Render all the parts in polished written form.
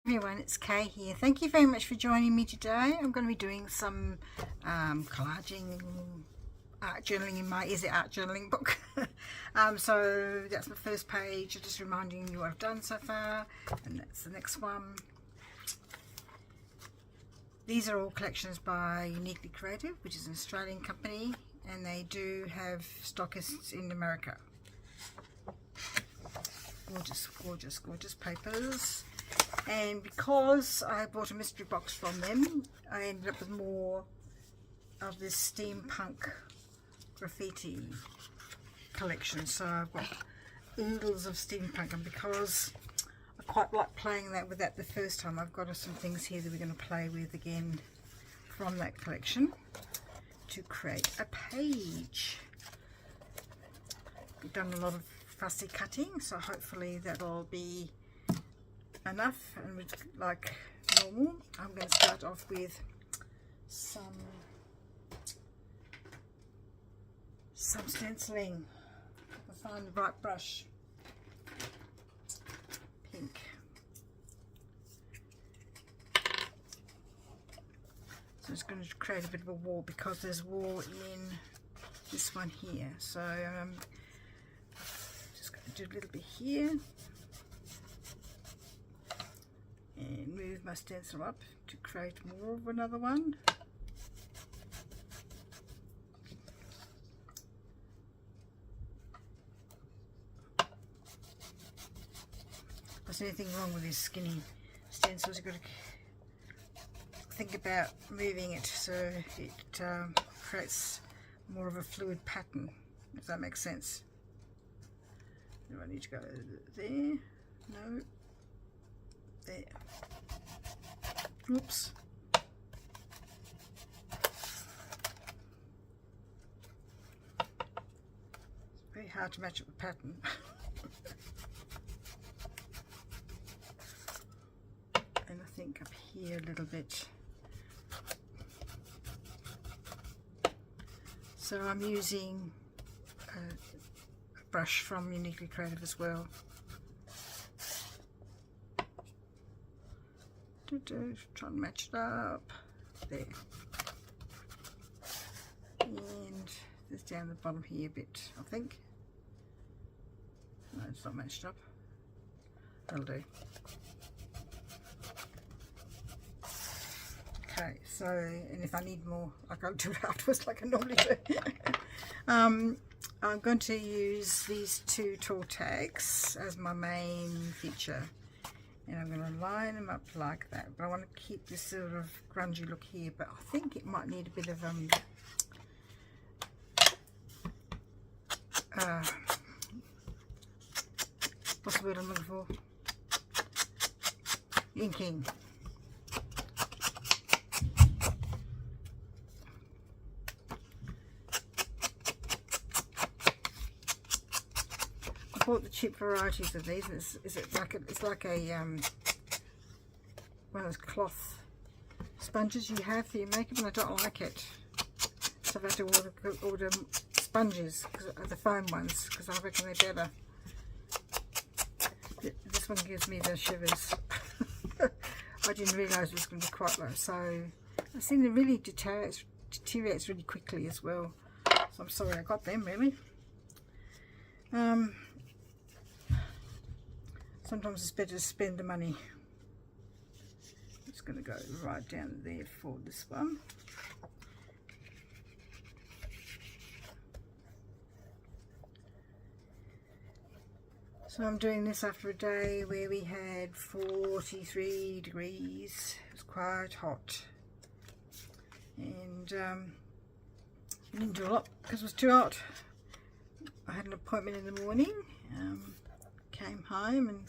Everyone, it's Kay here. Thank you very much for joining me today. I'm going to be doing some collaging, art journaling in my Is It Art Journaling book. So that's my first page, just reminding you what I've done so far, and that's the next one. These are all collections by Uniquely Creative, which is an Australian company, and they do have stockists in America. Gorgeous, gorgeous, gorgeous papers. And because I bought a mystery box from them, I ended up with more of this Steampunk Graffiti collection. So I've got oodles of steampunk, and because I quite like playing with that the first time, I've got some things here that we're going to play with again from that collection to create a page. We've done a lot of fussy cutting, so hopefully that'll be enough. And like normal, I'm going to start off with some stenciling. If I find the right brush. Pink. So it's going to create a bit of a wall because there's wall in this one here. So I'm just going to do a little bit here. And move my stencil up to create more of another one. If there's anything wrong with these skinny stencils, you've got to think about moving it so it creates more of a fluid pattern, if that makes sense. Do I need to go there? No. There. Oops. It's very hard to match up the pattern. And I think up here a little bit. So I'm using a brush from Uniquely Creative as well. Try and match it up there, and this down the bottom here a bit, I think. No, it's not matched up. That'll do. Okay, so, and if I need more, I'll go do it afterwards like I normally do. I'm going to use these two tool tags as my main feature. And I'm going to line them up like that, but I want to keep this sort of grungy look here, but I think it might need a bit of what's the word I'm looking for? Inking. I bought the cheap varieties of these. It's like a one of those cloth sponges you have for your makeup, and I don't like it, so I've had to order sponges, the foam ones, because I reckon they're better. This one gives me the shivers. I didn't realise it was going to be quite low, so I've seen it really deteriorates really quickly as well, so I'm sorry I got them really. Sometimes it's better to spend the money. It's going to go right down there for this one. So I'm doing this after a day where we had 43 degrees. It was quite hot. And I didn't do a lot because it was too hot. I had an appointment in the morning. Came home and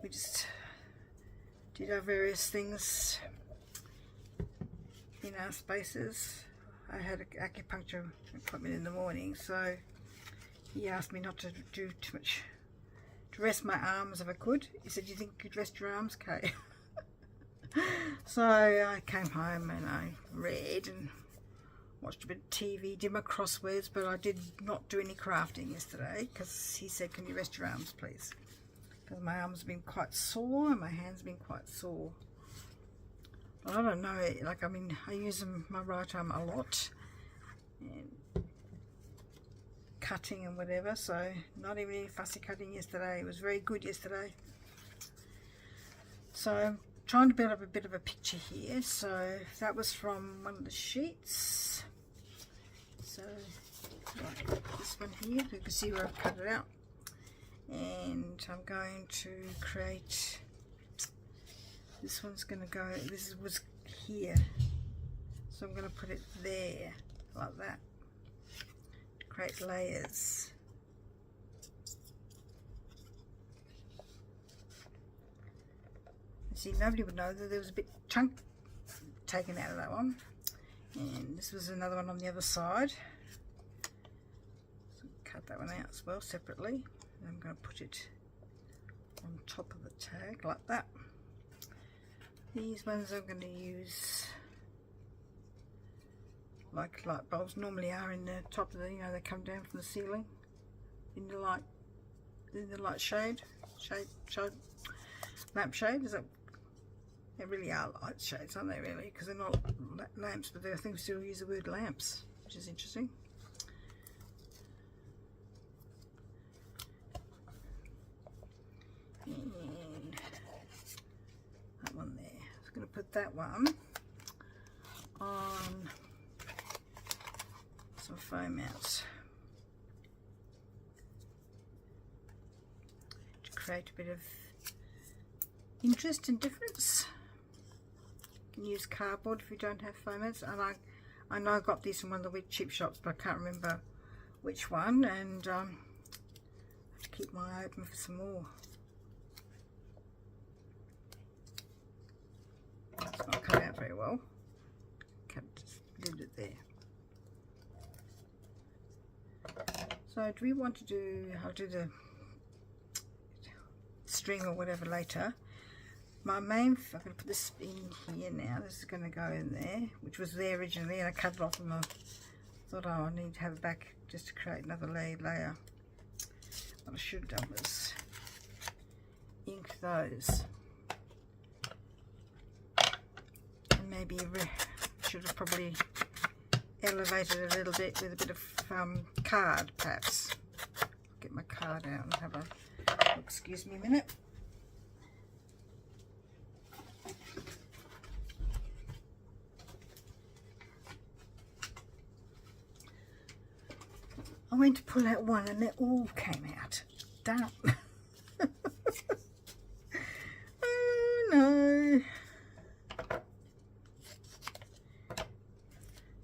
we just did our various things in our spaces. I had an acupuncture appointment in the morning, so he asked me not to do too much, to rest my arms if I could. He said, "Do you think you could rest your arms, Kay?" So I came home and I read and watched a bit of TV, did my crosswords, but I did not do any crafting yesterday because he said, "Can you rest your arms, please?" because my arms have been quite sore and my hands have been quite sore. I don't know, like, I mean, I use my right arm a lot, and cutting and whatever, so not even any fussy cutting yesterday. It was very good yesterday. So I'm trying to build up a bit of a picture here. So that was from one of the sheets. So like this one here, you can see where I've cut it out. And I'm going to create, this one's going to go, this was here, so I'm going to put it there like that to create layers. See, nobody would know that there was a bit chunk taken out of that one, and this was another one on the other side, so cut that one out as well separately. I'm going to put it on top of the tag like that. These ones I'm going to use like light bulbs normally are in the top of the, you know, they come down from the ceiling in the light shade, lamp shade. Is that? They really are light shades, aren't they? Really, because they're not lamps, but I think we still use the word lamps, which is interesting. And that one there. I'm going to put that one on some foam out to create a bit of interest and difference. You can use cardboard if you don't have foam outs, and I know I got this in one of the cheap shops, but I can't remember which one, and I have to keep my eye open for some more. It's not cut out very well. Just leave it there. So do we want to do, I'll do the string or whatever later. My main, I'm going to put this in here now. This is going to go in there, which was there originally, and I cut it off, and I thought, oh, I need to have it back just to create another layer. What I should have done was ink those. Maybe should have probably elevated it a little bit with a bit of card, perhaps. Get my card out and have a look. Excuse me a minute. I went to pull out one and it all came out. Damn. Oh no.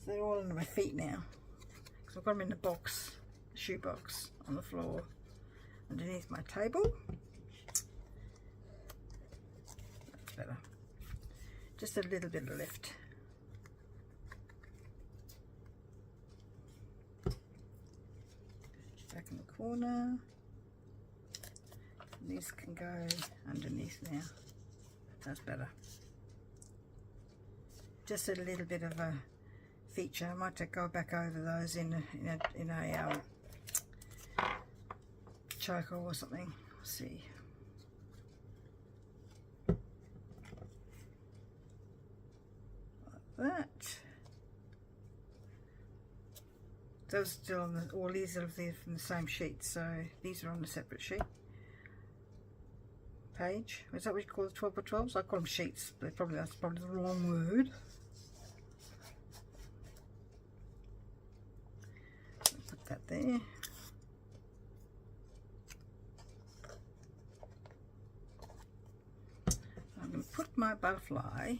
They're all under my feet now, because I've got them in the box, the shoe box on the floor underneath my table. That's better. Just a little bit of lift. Back in the corner. These can go underneath now. That's better. Just a little bit of a feature. I might go back over those in a choker or something. Let's see. Like that. Those are still on the, all these are from the same sheet, so these are on a separate sheet. Page. Is that what you call the 12 by 12s? I call them sheets, but that's probably the wrong word. Put that there. I'm going to put my butterfly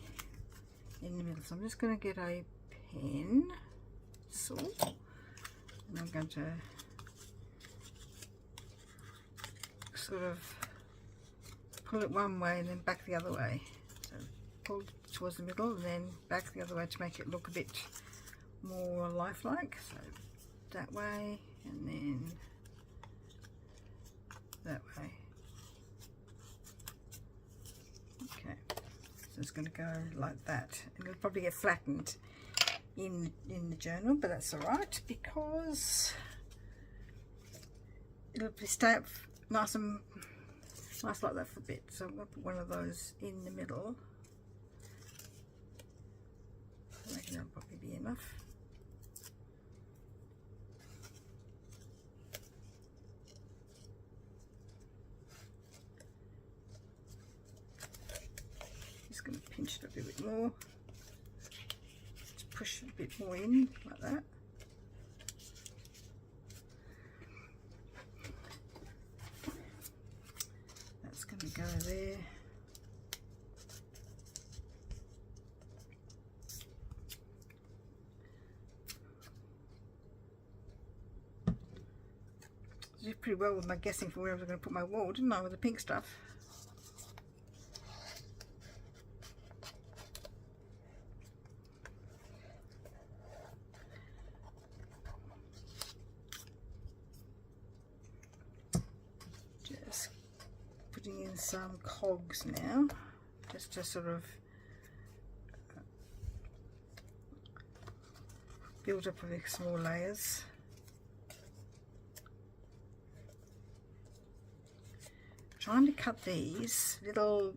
in the middle, so I'm just going to get a pen, saw, and I'm going to sort of pull it one way and then back the other way. So pull it towards the middle and then back the other way to make it look a bit more lifelike. So that way and then that way. Okay, so it's going to go like that. It'll probably get flattened in the journal, but that's alright because it'll stay up nice and Nice like that for a bit. So I'm going to put one of those in the middle. I reckon that'll probably be enough. Just going to pinch it a bit more. Just push it a bit more in like that. That's going to go there. Did pretty well with my guessing for where I was going to put my wall, didn't I, with the pink stuff? Just putting in some cogs now, just to sort of build up with small layers. Trying to cut these little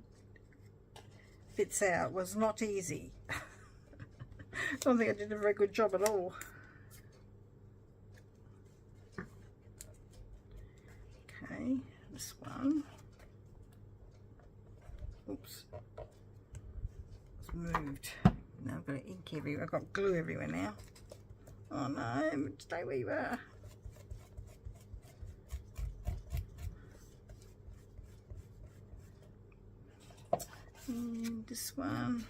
bits out was not easy. I don't think I did a very good job at all. Okay, this one. Oops. It's moved. Now I've got ink everywhere. I've got glue everywhere now. Oh no, stay where you are. And this one.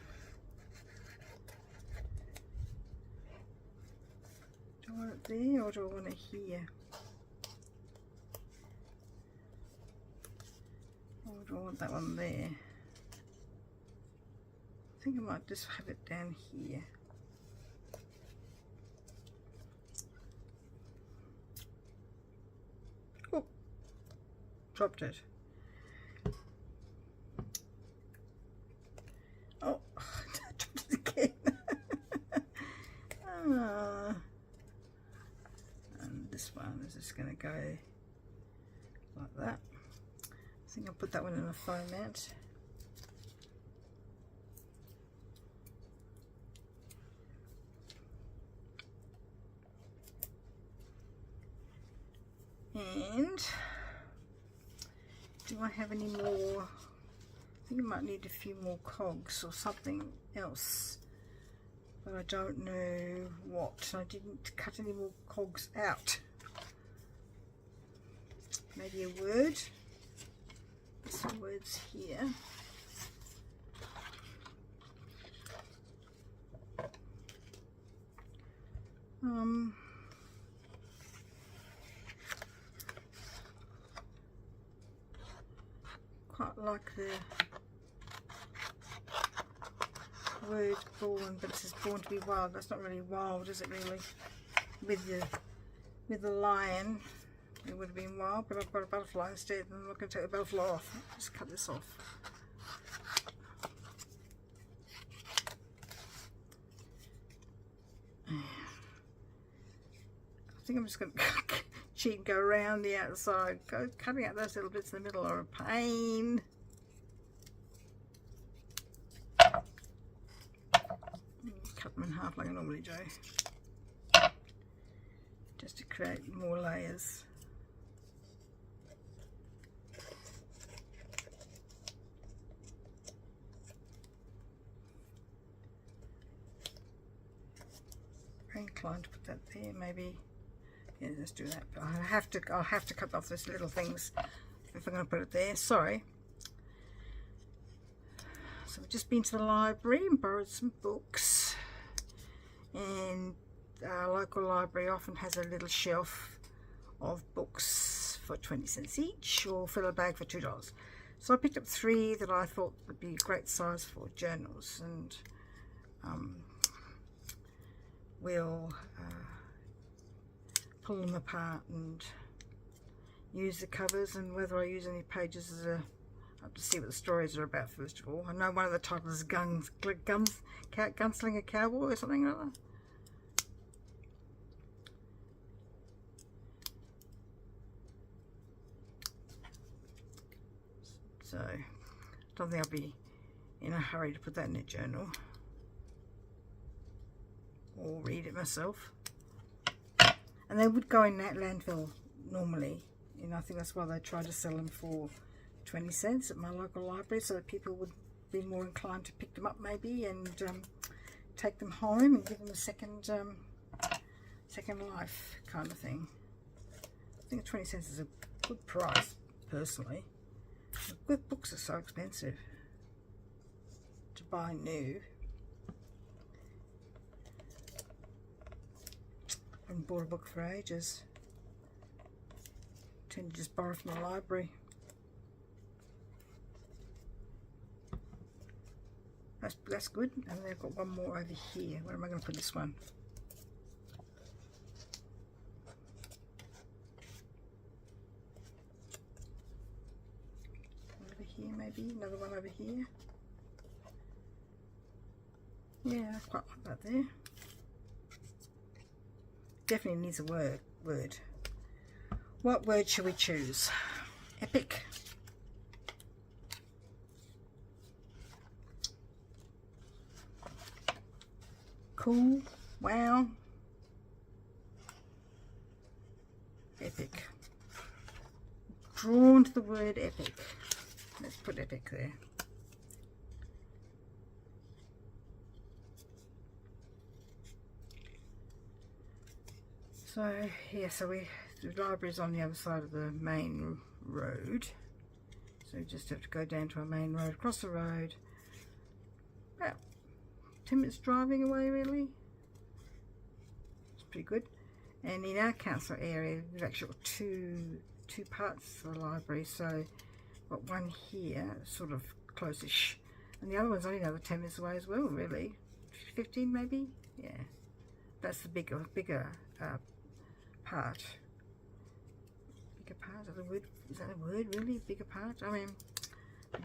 Do I want it there or do I want it here? Or do I want that one there? I think I might just have it down here. Oh, dropped it. Oh, I dropped it again. And this one is just going to go like that. I think I'll put that one in a foam mount. And do I have any more? I think I might need a few more cogs or something else, but I don't know what. I didn't cut any more cogs out. Maybe a word. There's some words here. Quite like the word born, but it says born to be wild. That's not really wild, is it really? With the lion, it would have been wild, but I've got a butterfly instead, and I'm not going to take the butterfly off. Just cut this off. I think I'm just going to cheat and go around the outside. Cutting out those little bits in the middle are a pain. Cut them in half like I normally do, just to create more layers. Very inclined to put that there, maybe. Yeah, let's do that. But I'll have to cut off those little things if I'm going to put it there. Sorry. So we've just been to the library and borrowed some books. And our local library often has a little shelf of books for 20 cents each, or fill a bag for $2. So I picked up 3 that I thought would be a great size for journals, and we'll pull them apart and use the covers, and whether I use any pages is I have to see what the stories are about first of all. I know one of the titles is Gunslinger Cowboy or something like that. So don't think I'll be in a hurry to put that in a journal or read it myself. And they would go in that landfill normally, and I think that's why they try to sell them for 20 cents at my local library, so that people would be more inclined to pick them up maybe and take them home and give them a second life kind of thing. I think 20 cents is a good price personally. Good books are so expensive to buy new. I haven't bought a book for ages. I tend to just borrow from the library. That's good. And then I've got one more over here. Where am I going to put this one? Over here maybe. Another one over here. Yeah, I quite like that there. Definitely needs a word. What word should we choose? Epic. Cool. Wow. Epic. Drawn to the word epic. Let's put epic there. So yeah, so the library's on the other side of the main road. So we just have to go down to a main road, across the road. About 10 minutes driving away really. It's pretty good. And in our council area, we've actually got two parts of the library. So we've got one here, sort of close-ish, and the other one's only another 10 minutes away as well, really. 15 maybe? Yeah. That's the bigger part. Bigger part, is that a word? Is that a word really? Bigger part? I mean,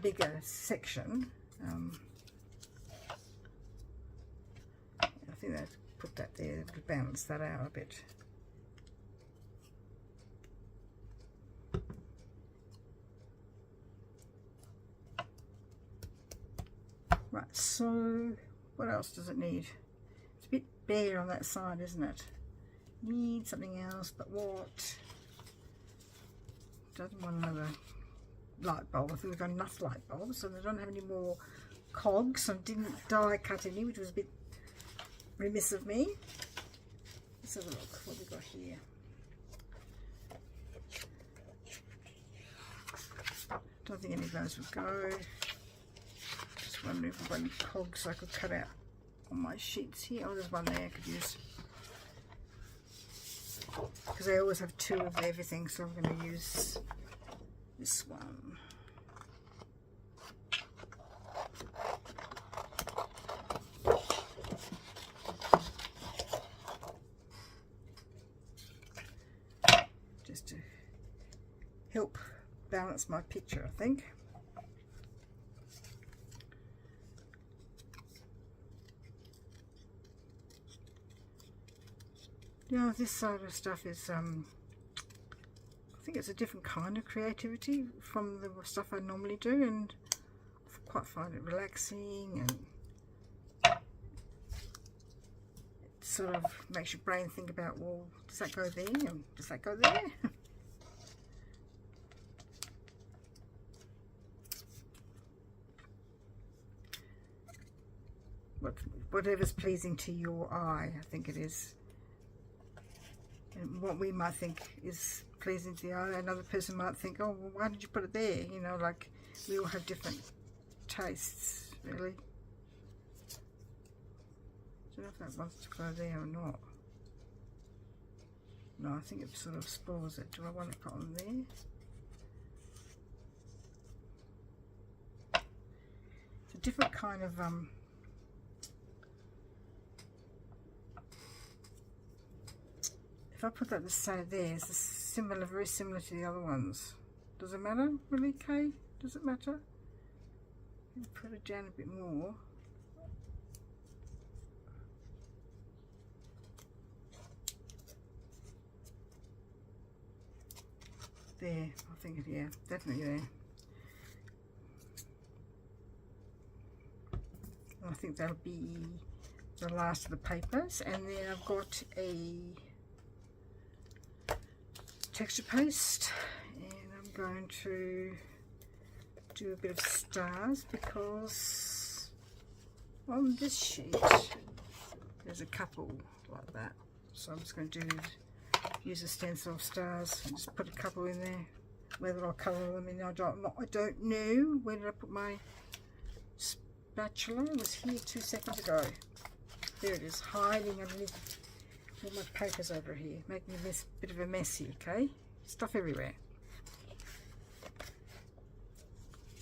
bigger section. I think they've put that there to balance that out a bit. Right, so what else does it need? It's a bit bare on that side, isn't it? Need something else, but what? Doesn't want another light bulb. I think we've got enough light bulbs, so they don't have any more cogs. I didn't die cut any, which was a bit remiss of me. Let's have a look what we've got here. Don't think any of those would go. Just wondering if I've got any cogs I could cut out on my sheets here. Oh, there's one there I could use. Because I always have two of everything, so I'm going to use this one. Just to help balance my picture, I think. Yeah, this sort of stuff is, I think it's a different kind of creativity from the stuff I normally do, and I quite find it relaxing, and it sort of makes your brain think about, well, does that go there, and does that go there? Whatever's pleasing to your eye, I think it is. And what we might think is pleasing to the eye, another person might think, oh, well, why did you put it there? You know, like, we all have different tastes, really. I don't know if that wants to go there or not. No, I think it sort of spoils it. Do I want it put on there? It's a different kind of, if I put that the side there, it's similar, very similar to the other ones. Does it matter, really, Kay? Does it matter? Put it down a bit more. There, I think, yeah, definitely there. I think that'll be the last of the papers. And then I've got a texture paste, and I'm going to do a bit of stars because on this sheet there's a couple like that. So I'm just going to use a stencil of stars and just put a couple in there. Whether I'll colour them in, I don't know. Where did I put my spatula? It was here 2 seconds ago. There it is, hiding underneath all my papers over here, making a bit of a mess here, okay? Stuff everywhere.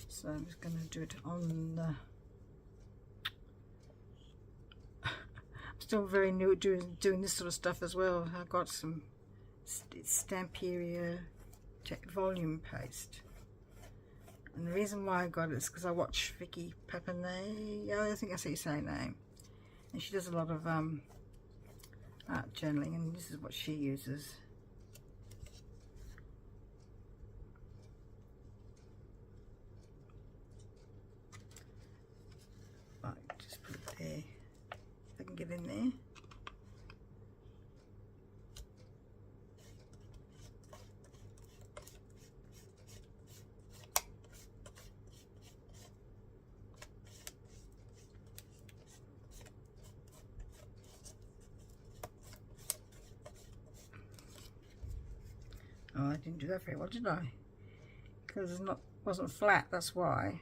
So I'm just going to do it on the... I'm still very new at doing this sort of stuff as well. I've got some Stamperia volume paste. And the reason why I got it is because I watch Vicky Papanay, I think that's how you say her name. And she does a lot of art journaling, and this is what she uses. Right, just put it there. If I can get in there. Oh, I didn't do that very well, did I? Because it wasn't flat, that's why.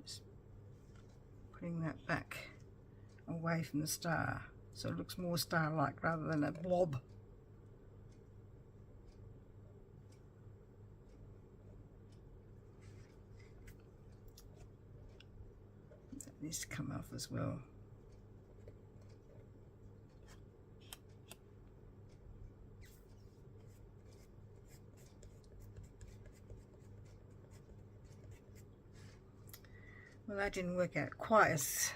Just putting that back away from the star, so it looks more star-like rather than a blob. That needs to come off as well. Well, that didn't work out quite as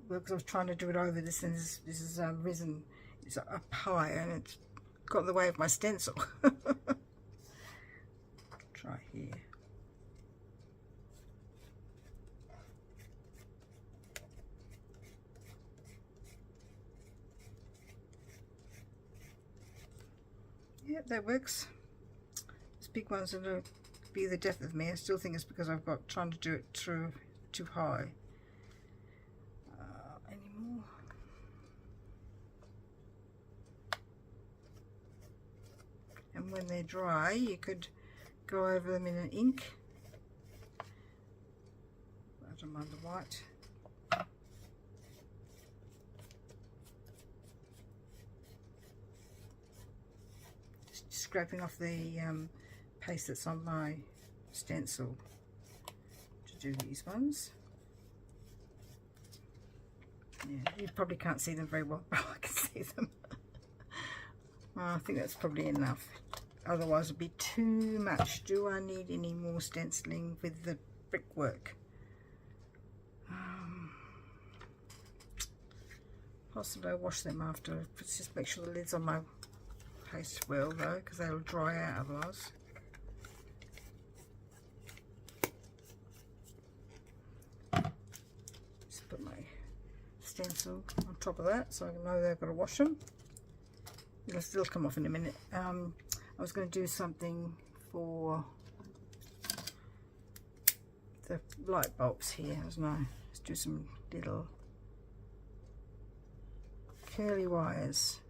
well because I was trying to do it over this, and this is risen. It's up high and it's got in the way of my stencil. Try here. Yep, that works. These big ones are going to be the death of me. I still think it's because I've got trying to do it through too high. Anymore? And when they're dry, you could go over them in an ink. I don't mind the white. Just scraping off the paste that's on my stencil. Do these ones. Yeah, you probably can't see them very well, but I can see them. Well, I think that's probably enough. Otherwise it'd be too much. Do I need any more stenciling with the brickwork? Possibly I'll wash them after. Let's just make sure the lid's on my paste well though, because they'll dry out otherwise. Put my stencil on top of that so I know they've got to wash them. It'll still come off in a minute. I was going to do something for the light bulbs here, wasn't I? Let's do some little curly wires.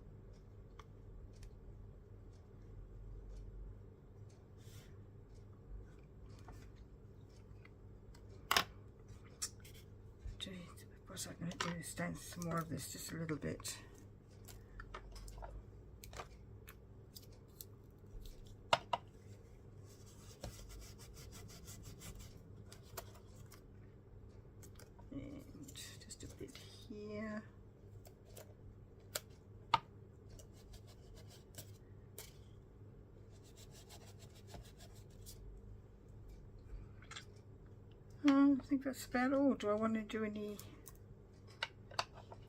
What's I'm going to do is stain some more of this, just a little bit. And just a bit here. I think that's about all. Do I want to do any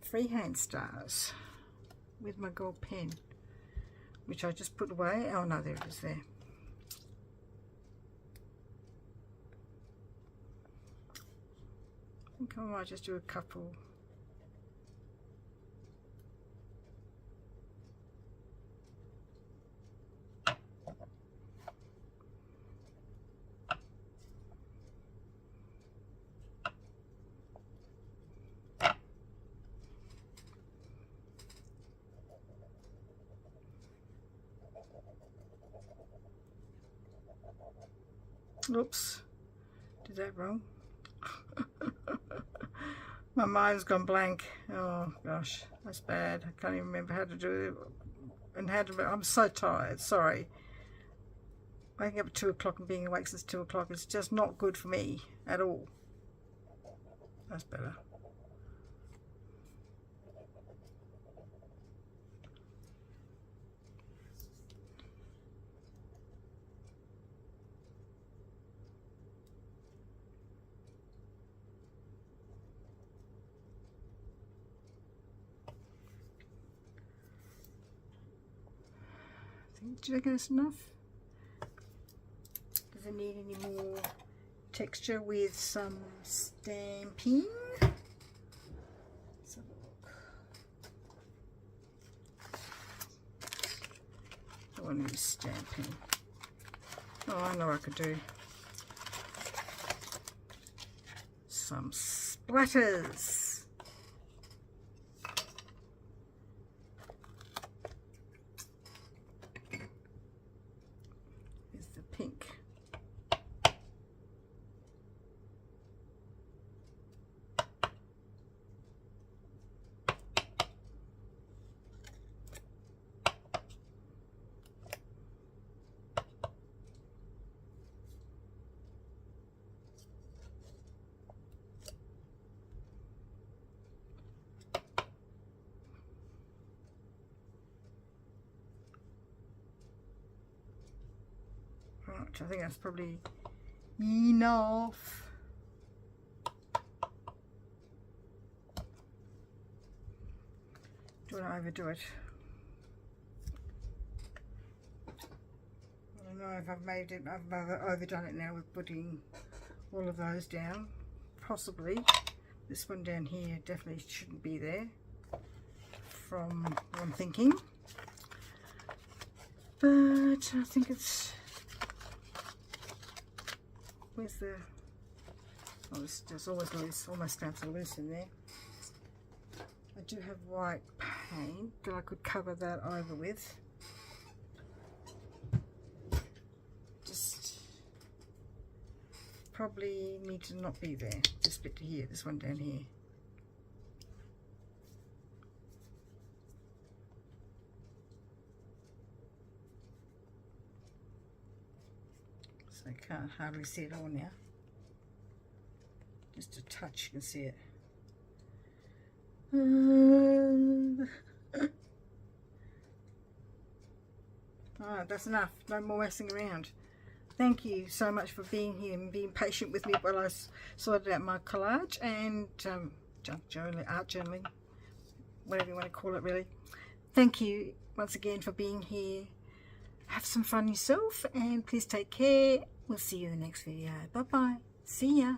freehand stars with my gold pen, which I just put away? Oh no, there it is there. think I might just do a couple. Oops, did that wrong. My mind's gone blank. Oh gosh, that's bad. I can't even remember how to do it and how to. I'm so tired. Sorry. Waking up at 2 o'clock and being awake since 2 o'clock is just not good for me at all. That's better. Do you reckon that's enough? Does it need any more texture with some stamping? Let's have a look. I want to use stamping. Oh, I know what I could do. Some splatters. Pink. Right, I think that's probably enough. Don't want to overdo it. I don't know if I've made it, I've overdone it now with putting all of those down. Possibly. This one down here definitely shouldn't be there from what I'm thinking. But I think it's... Where's the... Oh, there's always loose, almost stamps are loose in there. I do have white paint that I could cover that over with. Just probably need to not be there. This bit here, this one down here. I can't hardly see it all now. Just a touch, you can see it. Alright, that's enough. No more messing around. Thank you so much for being here and being patient with me while I sorted out my collage and junk journaling, art journaling, whatever you want to call it really. Thank you once again for being here. Have some fun yourself and please take care. We'll see you in the next video. Bye bye. See ya.